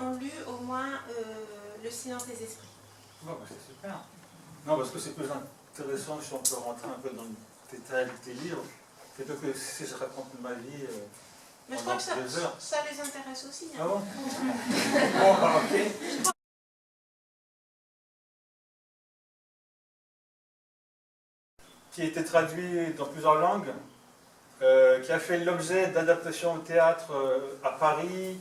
ont lu au moins Le silence des esprits. Bon, bah, c'est super. Non, parce que c'est plus intéressant si on peut rentrer un peu dans le détail de tes livres, plutôt que si je raconte ma vie Mais je crois que pendant 2 heures. ça les intéresse aussi. Hein. Ah bon? Bon, ok. Qui a été traduit dans plusieurs langues, qui a fait l'objet d'adaptations au théâtre à Paris,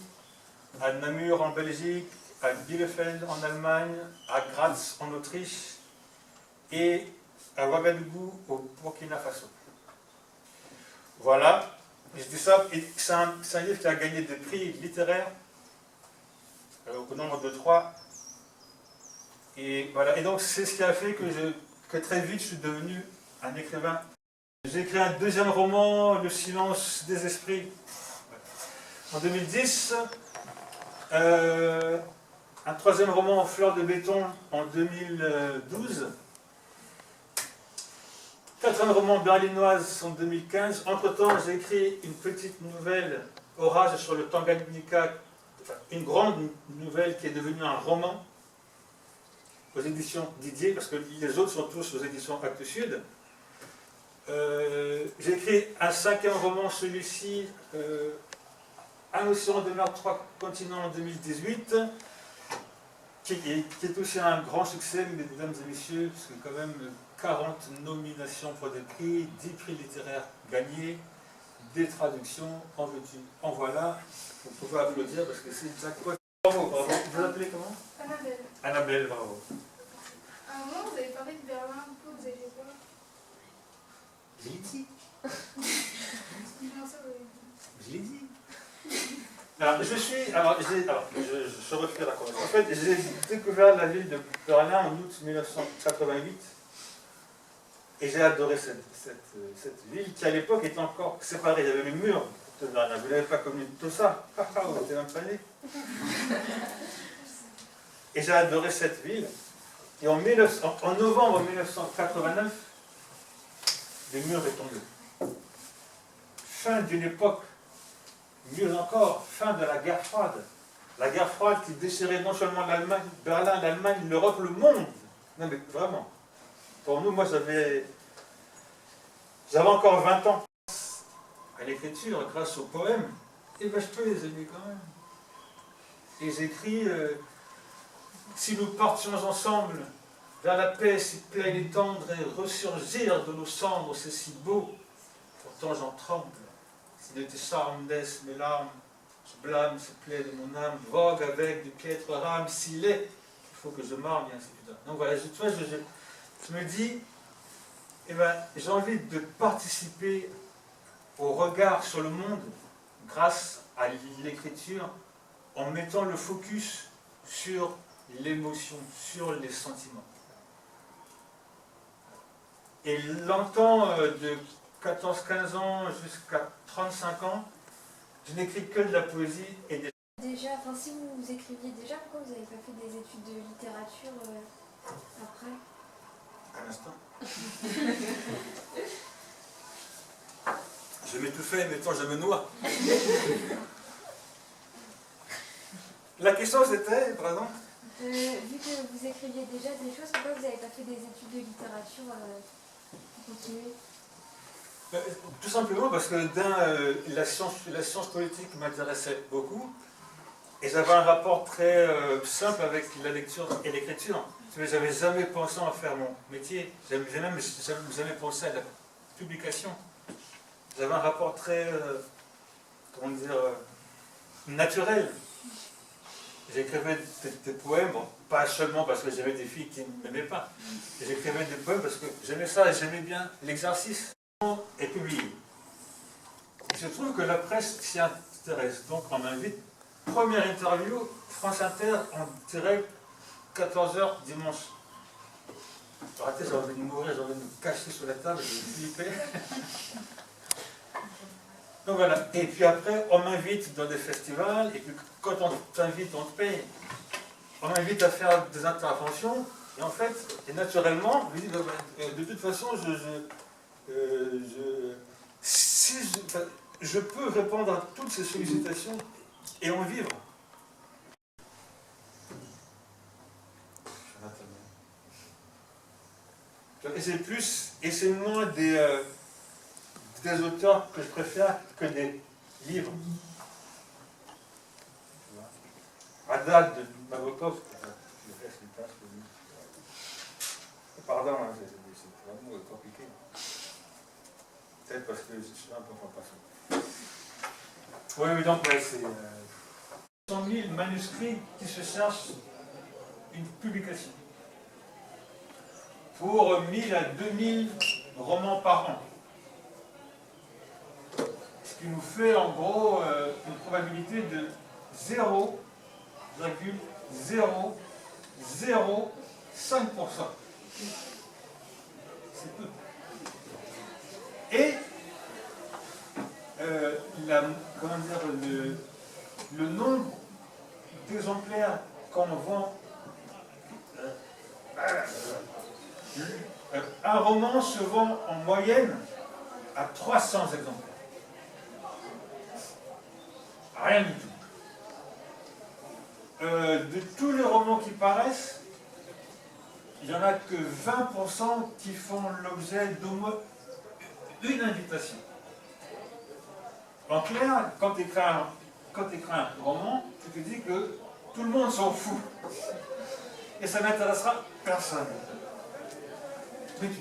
à Namur en Belgique, à Bielefeld en Allemagne, à Graz en Autriche et à Ouagadougou au Burkina Faso. Voilà, je dis ça, c'est un livre qui a gagné des prix littéraires au nombre de 3. Et voilà, et donc c'est ce qui a fait que très vite je suis devenu un écrivain. J'ai écrit un 2e roman, Le silence des esprits, en 2010. Un 3e roman, Fleur de béton, en 2012. 4e roman, Berlinoise, en 2015. Entre-temps, j'ai écrit une petite nouvelle, Orage sur le Tanganyika, enfin, une grande nouvelle qui est devenue un roman aux éditions Didier, parce que les autres sont tous aux éditions Actes Sud. J'ai écrit un 5e roman, celui-ci, Un océan de mer, 3 continents en 2018, qui est aussi un grand succès, mesdames et messieurs, parce que quand même 40 nominations pour des prix, 10 prix littéraires gagnés, des traductions, en veux-tu, en voilà. Vous pouvez applaudir parce que c'est une jackpot. Bravo, bravo. Vous vous appelez comment? Annabelle. Annabelle, bravo. À un moment, vous avez parlé de Berlin, vous avez fait quoi? Je l'ai dit. Comment ça, vous avez dit? Je l'ai dit. Alors, je refais la conversation. En fait, j'ai découvert la ville de Berlin en août 1988 et j'ai adoré cette ville qui, à l'époque, était encore séparée. Il y avait le mur de Berlin. Vous n'avez pas connu tout ça. Vous n'étiez même pas né. Et j'ai adoré cette ville. Et en novembre 1989, le mur est tombé. Fin d'une époque. Mieux encore, fin de la guerre froide. La guerre froide qui déchirait non seulement l'Allemagne, Berlin, l'Allemagne, l'Europe, le monde. Non mais vraiment. Pour nous, moi j'avais encore 20 ans. À l'écriture, grâce aux poèmes, et ben je peux les aimer quand même. Et j'écris si nous partions ensemble vers la paix si pleine et tendre et ressurgir de nos cendres, c'est si beau. Pourtant j'en tremble. Si de tes charmes naissent mes larmes, je blâme ce plaie de mon âme, vogue avec de piètres rames, s'il est, il faut que je marre, bien sûr. Donc voilà, tu vois, je me dis, eh ben, j'ai envie de participer au regard sur le monde grâce à l'écriture, en mettant le focus sur l'émotion, sur les sentiments. Et longtemps, de 14-15 ans jusqu'à 35 ans, je n'écris que de la poésie et des... Déjà, enfin si vous écriviez déjà, pourquoi vous n'avez pas fait des études de littérature après? À l'instant. Je m'étouffais, mais je me noie. La question c'était, par exemple, vu que vous écriviez déjà des choses, pourquoi vous n'avez pas fait des études de littérature pour continuer? tout simplement parce que la science politique m'intéressait beaucoup et j'avais un rapport très simple avec la lecture et l'écriture. Mais j'avais jamais pensé en faire mon métier, j'avais même jamais pensé à la publication. J'avais un rapport très, comment dire, naturel. J'écrivais des poèmes, bon, pas seulement parce que j'avais des filles qui ne m'aimaient pas, j'écrivais des poèmes parce que j'aimais ça et j'aimais bien l'exercice. Est publié. Je trouve que la presse s'y intéresse, donc on m'invite. Première interview, France Inter, en direct, 14h dimanche. Arrêtez, j'ai envie de mourir, j'ai envie de me cacher sous la table, je vais flipper. Donc voilà, et puis après, on m'invite dans des festivals, et puis quand on t'invite, on te paye. On m'invite à faire des interventions, et en fait, et naturellement, je dis, de toute façon, je peux répondre à toutes ces sollicitations et en vivre. lisez plus, et c'est moins des auteurs que je préfère que des livres. Haddad de Nabokov, pardon, hein, c'est vraiment compliqué. Peut-être parce que je suis un peu en passant. Oui, mais donc, ouais, c'est 100 000 manuscrits qui se cherchent une publication. Pour 1000 à 2000 romans par an. Ce qui nous fait en gros une probabilité de 0,005%. C'est peu. Et le nombre d'exemplaires qu'on vend, un roman se vend en moyenne à 300 exemplaires. Rien du tout. De tous les romans qui paraissent, il n'y en a que 20% qui font l'objet d'au moins une invitation. En clair, quand tu écris un roman, tu te dis que tout le monde s'en fout. Et ça n'intéressera personne. Mais tu